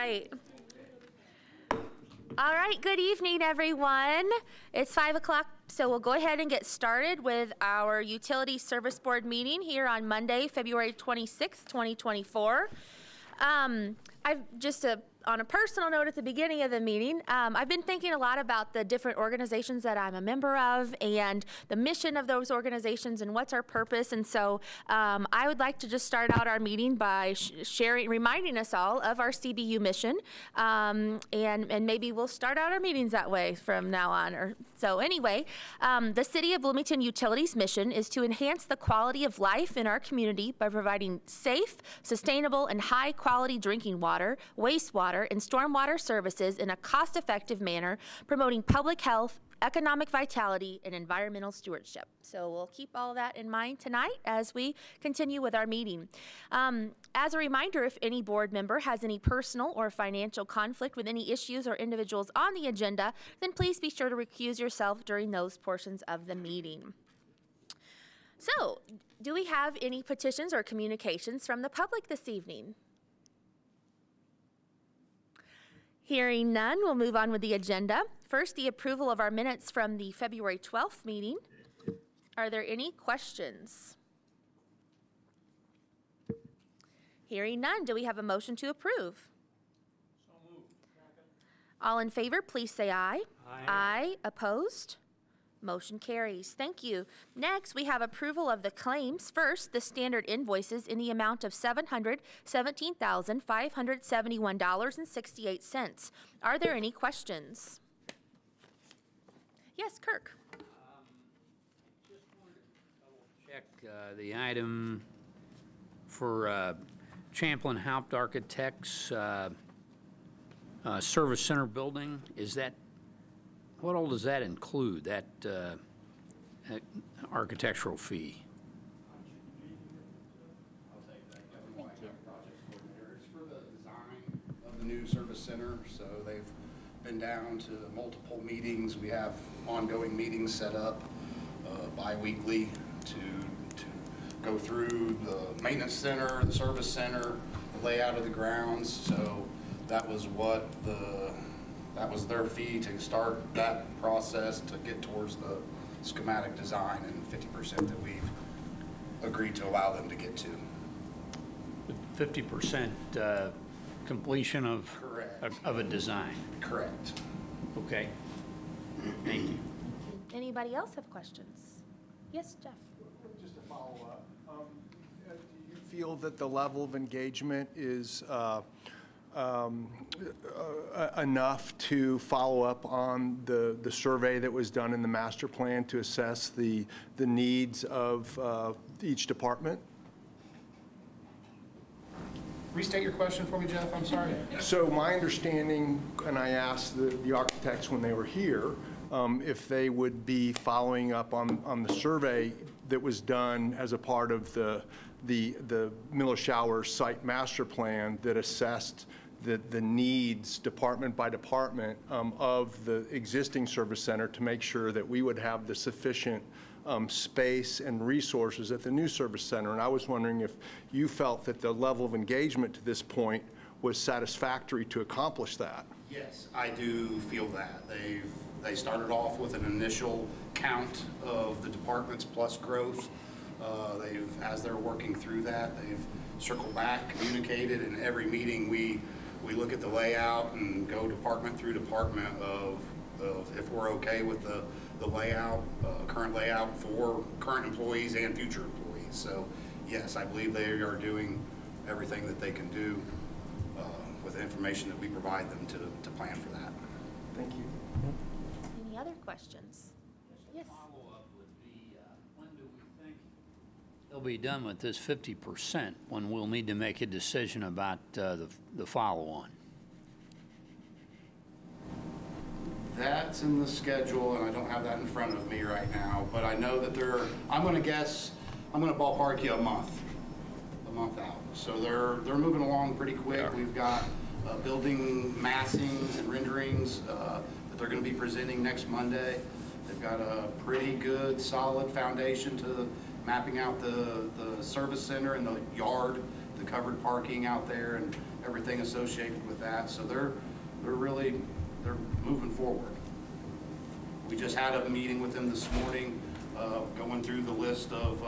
right. All right, good evening, everyone. It's 5 o'clock, so we'll go ahead and get started with our Utility Service Board meeting here on Monday, February 26th, 2024. On a personal note at the beginning of the meeting, I've been thinking a lot about the different organizations that I'm a member of and the mission of those organizations and what's our purpose. And so I would like to just start out our meeting by reminding us all of our CBU mission. And maybe we'll start out our meetings that way from now on. So anyway, the City of Bloomington Utilities mission is to enhance the quality of life in our community by providing safe, sustainable, and high quality drinking water, wastewater, and stormwater services in a cost-effective manner, promoting public health, economic vitality, and environmental stewardship. So we'll keep all that in mind tonight as we continue with our meeting. As a reminder, if any board member has any personal or financial conflict with any issues or individuals on the agenda, then please be sure to recuse yourself during those portions of the meeting. So, do we have any petitions or communications from the public this evening? Hearing none, we'll move on with the agenda. First, the approval of our minutes from the February 12th meeting. Are there any questions? Hearing none, do we have a motion to approve? So moved. All in favor, please say aye. Aye. Aye. Opposed? Motion carries. Thank you. Next, we have approval of the claims. First, the standard invoices in the amount of $717,571.68. Are there any questions? Yes, Kirk. Just wanted to double check the item for Champlin Haupt Architects Service Center building. Is that, what all does that include, that architectural fee? I'll take that. It's for the design of the new service center. So they've been down to multiple meetings. We have ongoing meetings set up bi-weekly to go through the maintenance center, the service center, the layout of the grounds. So that was that was their fee to start that process to get towards the schematic design, and 50% that we've agreed to allow them to get to. 50% completion of a design. Correct. Okay. Thank you. Anybody else have questions? Yes, Jeff. Just to follow up, do you feel that the level of engagement is enough to follow up on the survey that was done in the master plan to assess the needs of each department? Restate your question for me, Jeff. I'm sorry. So my understanding, and I asked the architects when they were here, if they would be following up on the survey that was done as a part of the Miller Shower site master plan that assessed the needs department by department of the existing service center to make sure that we would have the sufficient space and resources at the new service center. And I was wondering if you felt that the level of engagement to this point was satisfactory to accomplish that. Yes, I do feel that. They started off with an initial count of the departments plus growth. As they're working through that, they've circled back, communicated, and every meeting we look at the layout and go department through department of if we're okay with the layout, current layout for current employees and future employees. So yes, I believe they are doing everything that they can do with the information that we provide them to plan for that. Thank you. Any other questions? Yes. Follow-up would be, when do we think they'll be done with this 50%, when we'll need to make a decision about the follow-on? That's in the schedule, and I don't have that in front of me right now, but I know that I'm going to ballpark you a month out. So they're moving along pretty quick. Yeah. We've got building massings and renderings that they're going to be presenting next Monday. They've got a pretty good, solid foundation to mapping out the service center and the yard, the covered parking out there, and everything associated with that. So they're moving forward. We just had a meeting with them this morning, going through the list of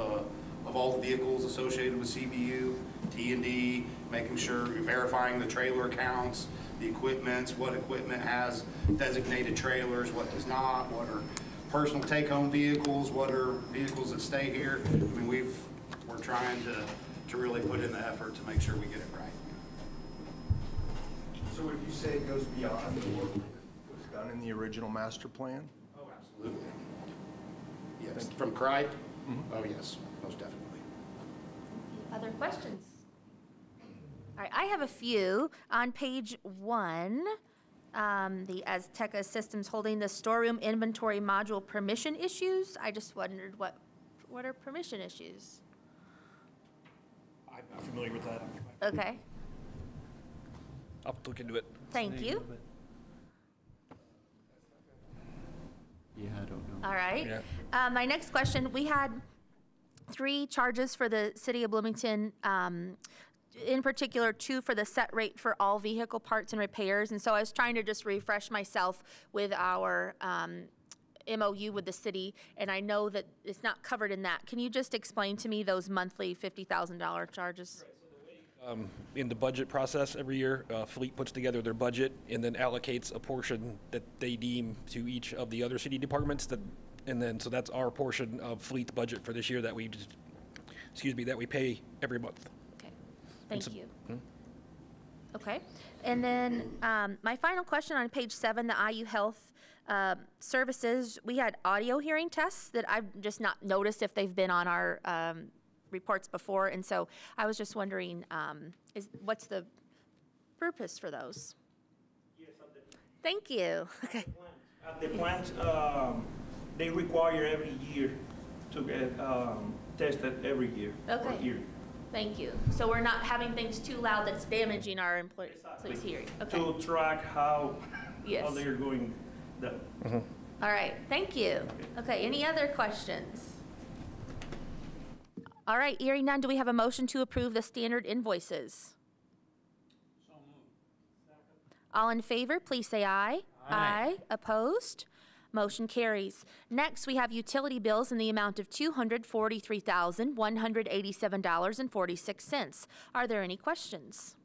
all the vehicles associated with CBU, T&D, making sure, verifying the trailer counts, the equipments, what equipment has designated trailers, what does not, what are personal take-home vehicles, what are vehicles that stay here. I mean, we're trying to really put in the effort to make sure we get it right. So would you say it goes beyond the work that was done in the original master plan? Oh, absolutely. Yes, from Cripe? Oh, yes, most definitely. Other questions? All right, I have a few. On page 1, the Azteca Systems holding the storeroom inventory module permission issues. I just wondered what are permission issues? I'm not familiar with that. Okay, I'll look into it. thank you. Yeah, I don't know. All right. Yeah. My next question, we had 3 charges for the city of Bloomington, in particular 2 for the set rate for all vehicle parts and repairs. And so I was trying to just refresh myself with our MOU with the city, and I know that it's not covered in that. Can you just explain to me those monthly $50,000 charges? In the budget process every year, Fleet puts together their budget and then allocates a portion that they deem to each of the other city departments. So that's our portion of Fleet's budget for this year that we that we pay every month. Okay, thank you. Okay, and then my final question on page 7, the IU Health Services, we had audio hearing tests that I've just not noticed if they've been on our reports before, and so I was just wondering, what's the purpose for those? Yes, Thank you. Okay. at the plant, they require every year to get tested every year. Okay. For hearing. Thank you. So we're not having things too loud that's damaging our employees' hearing. Okay. To track how Yes. they're going. All right. Thank you. Okay. Any other questions? All right. Hearing none, do we have a motion to approve the standard invoices? So moved. All in favor, please say aye. Aye. Opposed? Motion carries. Next, we have utility bills in the amount of $243,187.46. Are there any questions?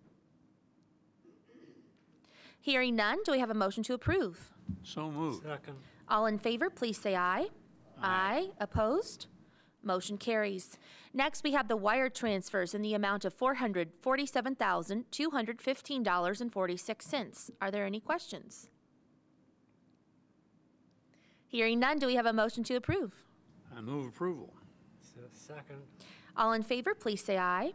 Hearing none, do we have a motion to approve? So moved. Second. All in favor, please say aye. Aye. Opposed? Motion carries. Next, we have the wire transfers in the amount of $447,215.46. Are there any questions? Hearing none, do we have a motion to approve? I move approval. Second. All in favor, please say aye.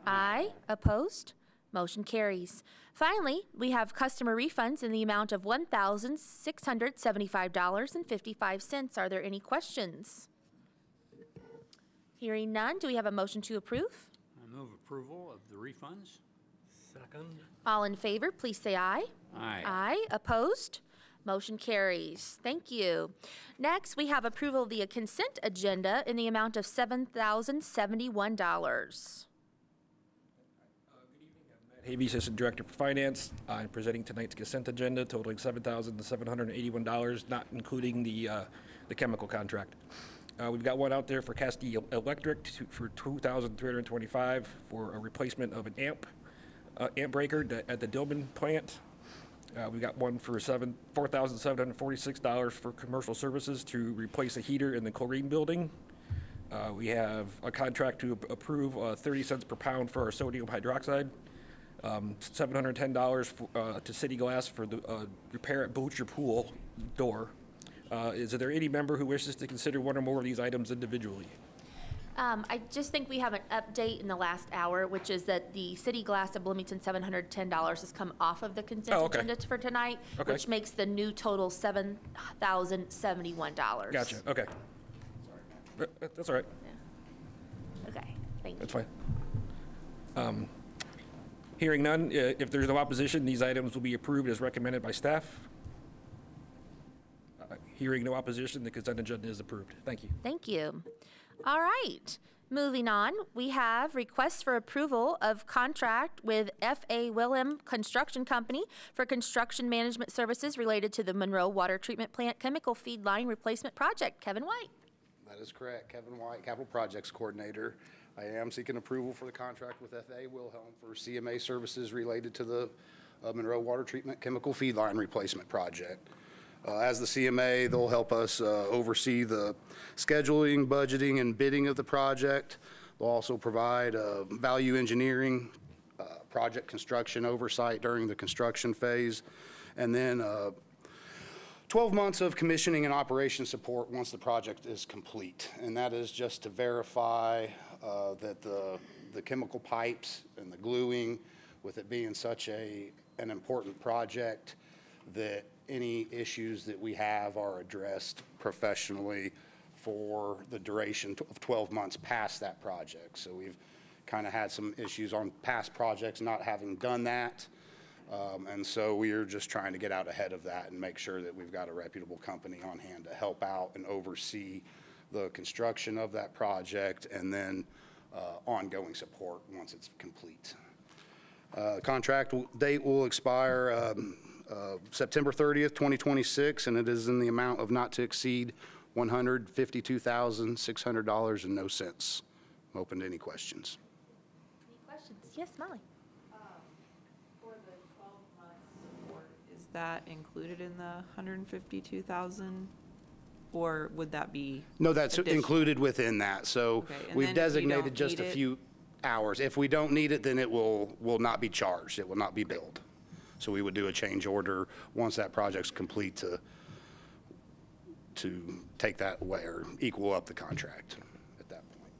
Aye. Opposed? Motion carries. Finally, we have customer refunds in the amount of $1,675.55. Are there any questions? Hearing none, do we have a motion to approve? I move approval of the refunds. Second. All in favor, please say aye. Aye. Aye. Opposed? Motion carries. Thank you. Next, we have approval of the consent agenda in the amount of $7,071. Havey, Assistant Director for Finance. I'm presenting tonight's consent agenda totaling $7,781, not including the chemical contract. We've got one out there for Castile Electric for $2,325 for a replacement of an amp breaker at the Dillman plant. We've got one for $4,746 for commercial services to replace a heater in the chlorine building. We have a contract to approve 30 cents per pound for our sodium hydroxide. $710 to City Glass for the repair at Butcher Pool door. Is there any member who wishes to consider one or more of these items individually? I just think we have an update in the last hour, which is that the City Glass of Bloomington, $710 has come off of the consent agenda for tonight, which makes the new total $7,071. Gotcha. Okay. That's all right. Yeah. Okay. Thank you. That's fine. Hearing none, if there's no opposition, these items will be approved as recommended by staff. Hearing no opposition, the consent agenda is approved. Thank you. Thank you. All right. Moving on, we have requests for approval of contract with F.A. Willem Construction Company for construction management services related to the Monroe Water Treatment Plant Chemical Feed Line Replacement Project. Kevin White. That is correct. Kevin White, Capital Projects Coordinator. I am seeking approval for the contract with F.A. Wilhelm for CMA services related to the Monroe Water Treatment Chemical Feed Line Replacement Project. As the CMA, they'll help us oversee the scheduling, budgeting, and bidding of the project. They'll also provide value engineering, project construction oversight during the construction phase, and then 12 months of commissioning and operation support once the project is complete. And that is just to verify that the chemical pipes and the gluing, with it being such an important project, that any issues that we have are addressed professionally for the duration of 12 months past that project. So we've kind of had some issues on past projects not having done that. And so we are just trying to get out ahead of that and make sure that we've got a reputable company on hand to help out and oversee the construction of that project and then ongoing support once it's complete. Contract date will expire September 30th, 2026, and it is in the amount of not to exceed $152,600 and no cents. I'm open to any questions. Any questions? Yes, Molly. For the 12-month support, is that included in the $152,000, or would that be? No, that's additional? included within that. So Okay, and we've then if you designated don't just a need it- few hours. If we don't need it, then it will not be charged. It will not be billed. So we would do a change order once that project's complete to take that away or equal up the contract at that point.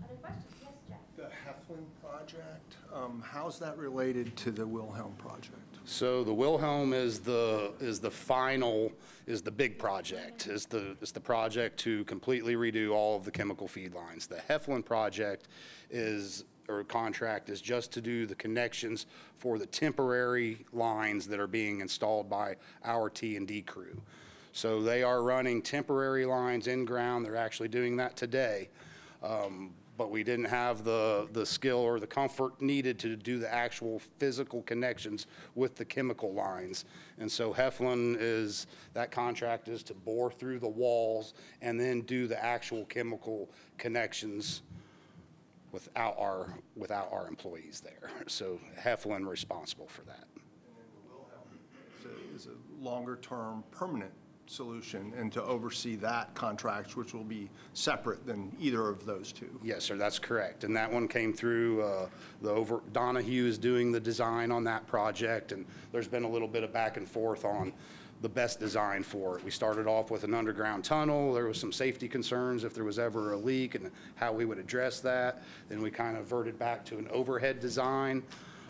Other questions? Yes, Jeff. The Heflin project, how's that related to the Wilhelm project? So the Wilhelm is the big project, is the project to completely redo all of the chemical feed lines. The Heflin project contract is just to do the connections for the temporary lines that are being installed by our T&D crew. So they are running temporary lines in ground. They're actually doing that today. But we didn't have the skill or the comfort needed to do the actual physical connections with the chemical lines. And so Heflin that contract is to bore through the walls and then do the actual chemical connections without our employees there. So Heflin responsible for that. And then the Wilhelm is a longer-term permanent solution, and to oversee that contract, which will be separate than either of those two. Yes, sir, that's correct. And that one came through, Donahue is doing the design on that project, and there's been a little bit of back and forth on the best design for it. We started off with an underground tunnel. There was some safety concerns if there was ever a leak and how we would address that. Then we kind of verted back to an overhead design.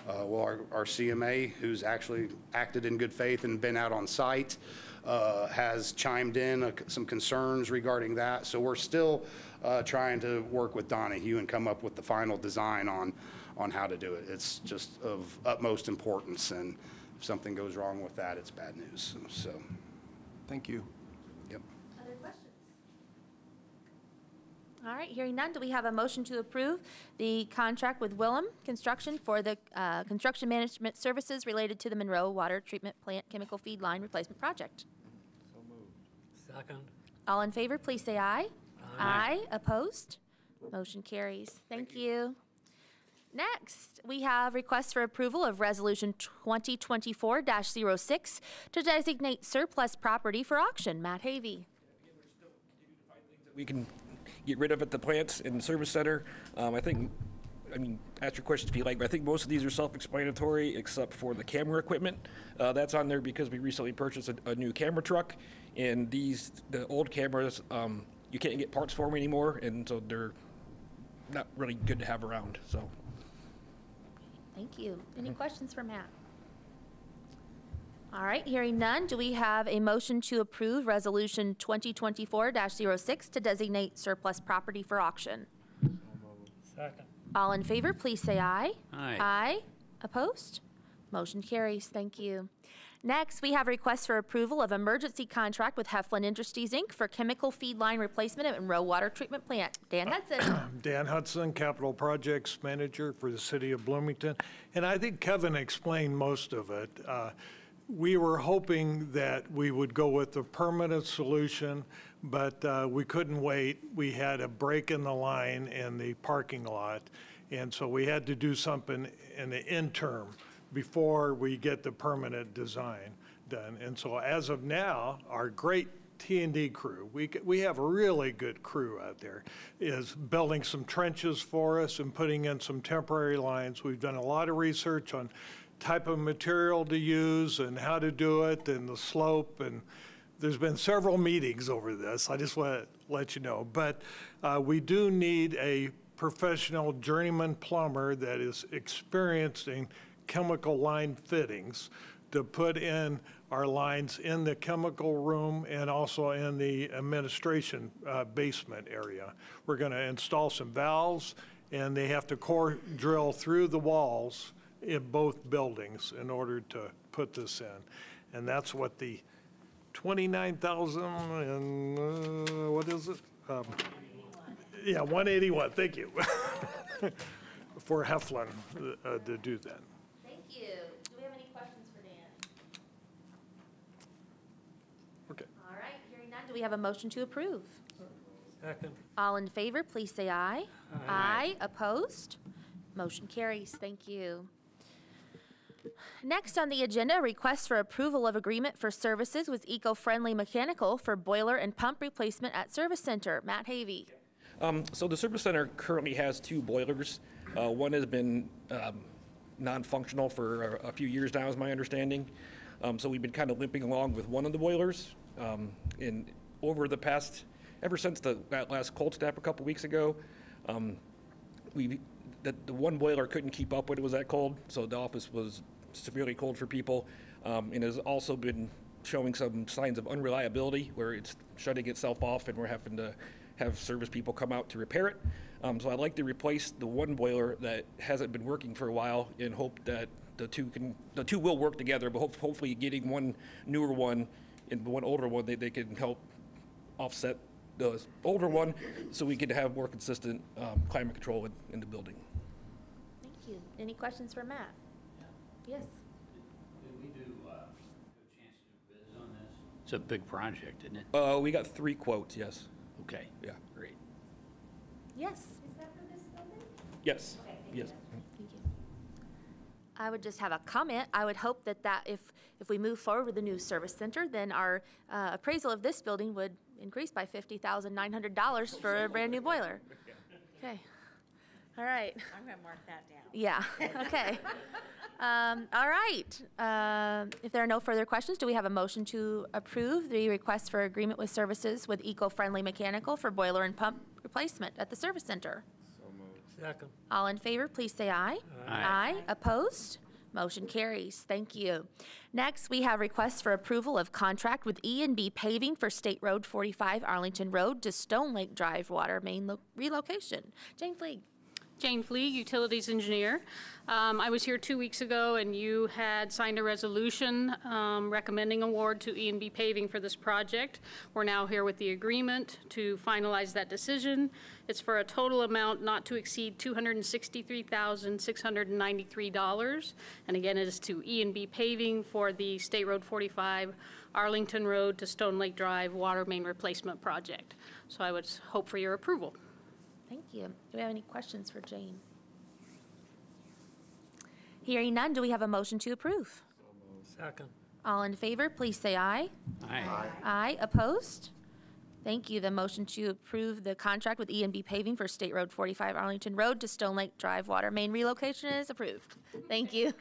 Well, our CMA, who's actually acted in good faith and been out on site, has chimed in some concerns regarding that. So we're still trying to work with Donahue and come up with the final design on how to do it. It's just of utmost importance, and if something goes wrong with that, it's bad news. So, Thank you. yep. Other questions? All right, hearing none, do we have a motion to approve the contract with Willem Construction for the construction management services related to the Monroe Water Treatment Plant Chemical Feed Line Replacement Project? So moved. Second. All in favor, please say aye. Aye. Opposed? Motion carries. Thank you. Next, we have requests for approval of Resolution 2024-06 to designate surplus property for auction. Matt Havey. We can get rid of at the plants and service center. I mean, ask your questions if you like, but I think most of these are self-explanatory except for the camera equipment. That's on there because we recently purchased a new camera truck, and the old cameras, you can't get parts for them anymore, and so they're not really good to have around, so. Thank you. Any questions for Matt? All right, hearing none, do we have a motion to approve Resolution 2024-06 to designate surplus property for auction? Second. All in favor, please say aye. Aye. Aye. Opposed? Motion carries. Thank you. Next, we have a request for approval of emergency contract with Heflin Industries, Inc. for chemical feed line replacement at Monroe Water Treatment Plant. Dan Hudson. Dan Hudson, Capital Projects Manager for the City of Bloomington. And I think Kevin explained most of it. We were hoping that we would go with a permanent solution, but we couldn't wait. We had a break in the line in the parking lot, and so we had to do something in the interim before we get the permanent design done. And so as of now, our great T&D crew, we have a really good crew out there, is building some trenches for us and putting in some temporary lines. We've done a lot of research on type of material to use and how to do it and the slope, and there's been several meetings over this. I just want to let you know. But we do need a professional journeyman plumber that is experienced in chemical line fittings to put in our lines in the chemical room and also in the administration basement area. We're going to install some valves, and they have to core drill through the walls in both buildings in order to put this in. And that's what the 29,000 and what is it? Yeah, 181, thank you, for Heflin to do that. Thank you. Do we have any questions for Dan? Okay. All right, hearing none, do we have a motion to approve? Second. All in favor, please say aye. Aye. Opposed? Motion carries. Thank you. Next on the agenda, request for approval of agreement for services with Eco-Friendly Mechanical for boiler and pump replacement at Service Center. Matt Havey. So the service center currently has 2 boilers. One has been non-functional for a few years now, is my understanding. So we've been kind of limping along with one of the boilers. And over the past, ever since that last cold snap a couple weeks ago, the one boiler couldn't keep up when it was that cold, so the office was severely cold for people, and has also been showing some signs of unreliability where it's shutting itself off and we're having to have service people come out to repair it. So I'd like to replace the one boiler that hasn't been working for a while in hope that the two will work together, but hopefully getting one newer one and one older one, they can help offset the older one so we can have more consistent climate control in the building. Thank you. Any questions for Matt? Yes. Did we do a chance to do bids on this? It's a big project, isn't it? We got 3 quotes, yes. Okay. Yeah. Great. Yes. Is that for this building? Yes. Okay, thank Yes. you. Thank you. I would just have a comment. I would hope that if we move forward with the new service center, then our appraisal of this building would increase by $50,900 for a brand new boiler. Okay. All right. I'm going to mark that down. Yeah. Okay. All right. If there are no further questions, do we have a motion to approve the request for agreement with services with Eco-Friendly Mechanical for boiler and pump replacement at the service center? Second. All in favor, please say aye. Aye. Opposed? Motion carries. Thank you. Next, we have requests for approval of contract with E&B Paving for State Road 45 Arlington Road to Stone Lake Drive water main relocation. Jane Fleeg. Jane Fleeg, Utilities Engineer. I was here 2 weeks ago and you had signed a resolution recommending award to E&B Paving for this project. We're now here with the agreement to finalize that decision. It's for a total amount not to exceed $263,693. And again, it is to E&B Paving for the State Road 45 Arlington Road to Stone Lake Drive water main replacement project. So I would hope for your approval. Thank you. Do we have any questions for Jane? Hearing none, do we have a motion to approve? Second. All in favor, please say aye. Aye. Aye. Opposed? Thank you. The motion to approve the contract with E&B Paving for State Road 45 Arlington Road to Stone Lake Drive water main relocation is approved. Thank you.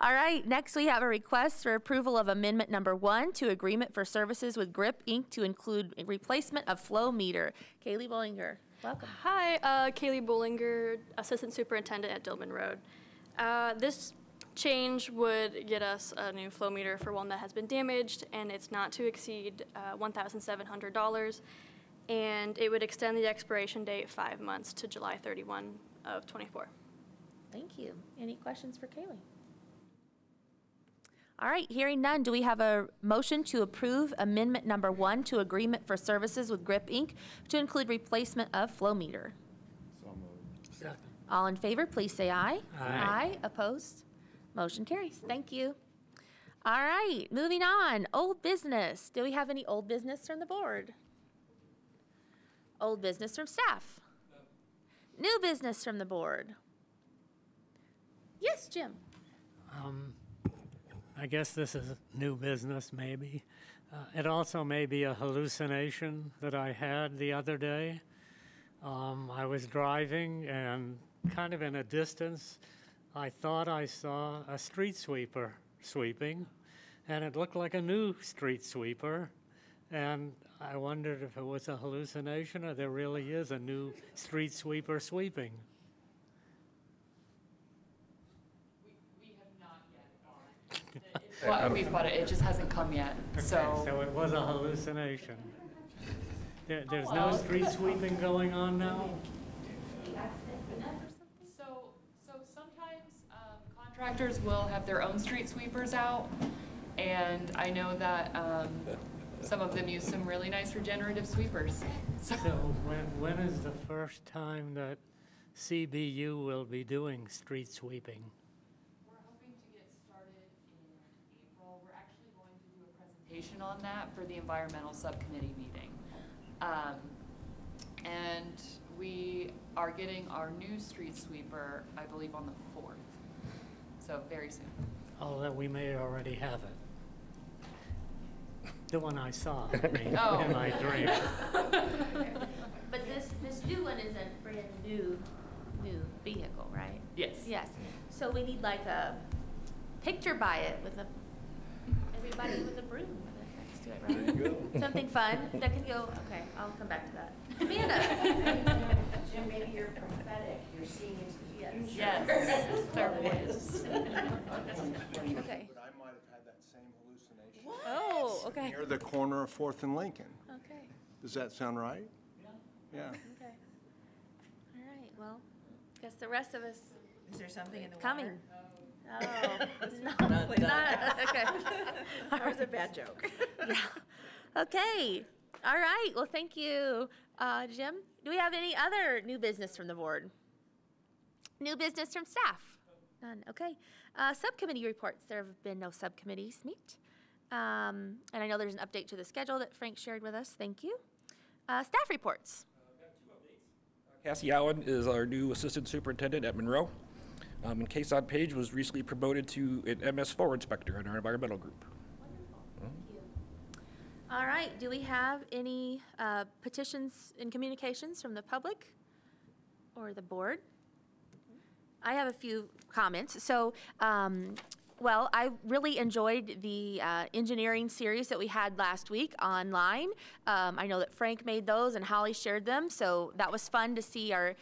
All right, next we have a request for approval of amendment number 1 to agreement for services with GRIP Inc. to include a replacement of flow meter. Kaylee Bollinger, welcome. Hi, Kaylee Bollinger, Assistant Superintendent at Dillman Road. This change would get us a new flow meter for one that has been damaged, and it's not to exceed $1,700, and it would extend the expiration date 5 months to July 31 of 24. Thank you. Any questions for Kaylee? All right, hearing none, do we have a motion to approve amendment number 1 to agreement for services with Grip Inc. to include replacement of flow meter? Second. All in favor, please say aye. Aye. Opposed? Motion carries. Thank you. All right, moving on. Old business. Do we have any old business from the board? Old business from staff? New business from the board? Yes, Jim. I guess this is new business, maybe. It also may be a hallucination that I had the other day. I was driving, and kind of in a distance, I thought I saw a street sweeper sweeping, and it looked like a new street sweeper. And I wondered if it was a hallucination or there really is a new street sweeper sweeping. We have not yet. Well, we've bought it. It just hasn't come yet. Okay, so it was a hallucination. There's no street sweeping going on now? So sometimes contractors will have their own street sweepers out, and I know that some of them use some really nice regenerative sweepers. So when is the first time that CBU will be doing street sweeping? We're hoping to get started in April. We're actually going to do a presentation on that for the environmental subcommittee meeting. And we are getting our new street sweeper, I believe, on the 4th. So very soon. Oh, that we may already have it. The one I saw in my dream. But this new one is a brand new vehicle, right? Yes. Yes. So we need like a picture by it with everybody with a broom next to it, right? There you go. Something fun that can go. Okay, I'll come back to that. Amanda. Jim, maybe you're prophetic. You're seeing into the future. Yes. Clairvoyance. Okay. But I might have had that same hallucination. Oh, okay. Near the corner of 4th and Lincoln. Okay. Does that sound right? Yeah. Okay. All right. Well, guess the rest of us Is there something in the coming. water? Oh, no, okay. That was a bad joke. Yeah. Okay. All right. Well, thank you, Jim. Do we have any other new business from the board? New business from staff? None. Okay. Subcommittee reports. There have been no subcommittees meet. And I know there's an update to the schedule that Frank shared with us. Thank you. Staff reports. Cassie Allen is our new assistant superintendent at Monroe. And Kason Page was recently promoted to an MS4 inspector in our environmental group. Thank you. All right. Do we have any petitions and communications from the public or the board? I have a few comments. So, well, I really enjoyed the engineering series that we had last week online. I know that Frank made those and Holly shared them, so that was fun to see our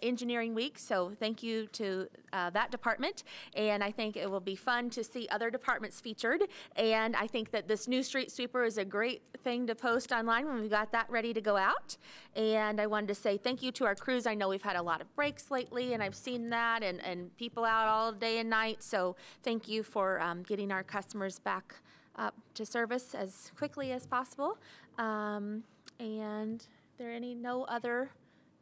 engineering week. So thank you to that department, and I think it will be fun to see other departments featured. And I think that this new street sweeper is a great thing to post online when we got that ready to go out. And I wanted to say thank you to our crews. I know we've had a lot of breaks lately, and I've seen that, and people out all day and night. So thank you for getting our customers back up to service as quickly as possible. And there any no other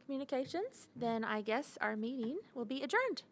communications? Then I guess our meeting will be adjourned.